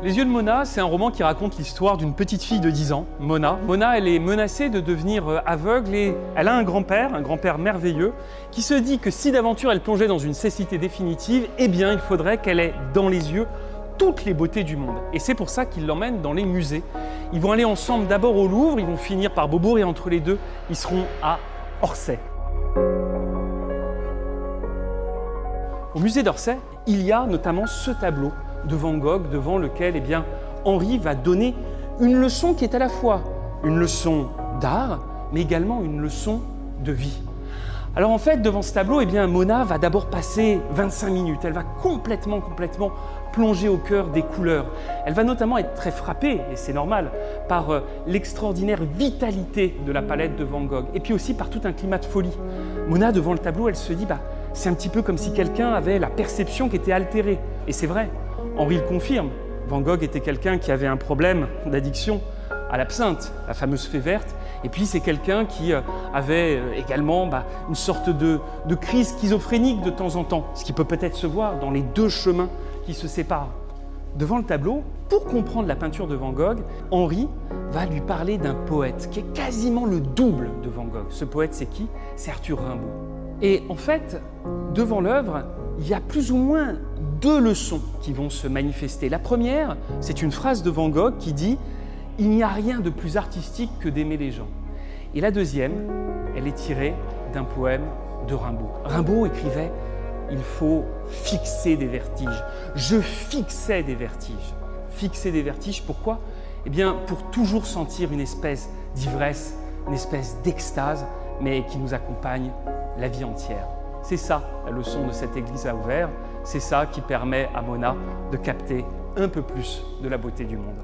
Les yeux de Mona, c'est un roman qui raconte l'histoire d'une petite fille de 10 ans, Mona. Mona, elle est menacée de devenir aveugle et elle a un grand-père merveilleux, qui se dit que si d'aventure elle plongeait dans une cécité définitive, eh bien il faudrait qu'elle ait dans les yeux toutes les beautés du monde. Et c'est pour ça qu'il l'emmène dans les musées. Ils vont aller ensemble d'abord au Louvre, ils vont finir par Beaubourg et entre les deux, ils seront à Orsay. Au musée d'Orsay, il y a notamment ce tableau de Van Gogh devant lequel Henri va donner une leçon qui est à la fois une leçon d'art, mais également une leçon de vie. Alors en fait, devant ce tableau, Mona va d'abord passer 25 minutes. Elle va complètement plonger au cœur des couleurs. Elle va notamment être très frappée, et c'est normal, par l'extraordinaire vitalité de la palette de Van Gogh, et puis aussi par tout un climat de folie. Mona, devant le tableau, elle se dit c'est un petit peu comme si quelqu'un avait la perception qui était altérée. Et c'est vrai, Henri le confirme. Van Gogh était quelqu'un qui avait un problème d'addiction à l'absinthe, la fameuse fée verte. Et puis c'est quelqu'un qui avait également une sorte de crise schizophrénique de temps en temps, ce qui peut peut-être se voir dans les deux chemins qui se séparent. Devant le tableau, pour comprendre la peinture de Van Gogh, Henri va lui parler d'un poète qui est quasiment le double de Van Gogh. Ce poète, c'est qui? C'est Arthur Rimbaud. Et en fait, devant l'œuvre, il y a plus ou moins deux leçons qui vont se manifester. La première, c'est une phrase de Van Gogh qui dit « Il n'y a rien de plus artistique que d'aimer les gens ». Et la deuxième, elle est tirée d'un poème de Rimbaud. Rimbaud écrivait « Il faut fixer des vertiges ». Je fixais des vertiges. Fixer des vertiges, pourquoi? Pour toujours sentir une espèce d'ivresse, une espèce d'extase, mais qui nous accompagne la vie entière. C'est ça la leçon de cette église à Auvers, c'est ça qui permet à Mona de capter un peu plus de la beauté du monde.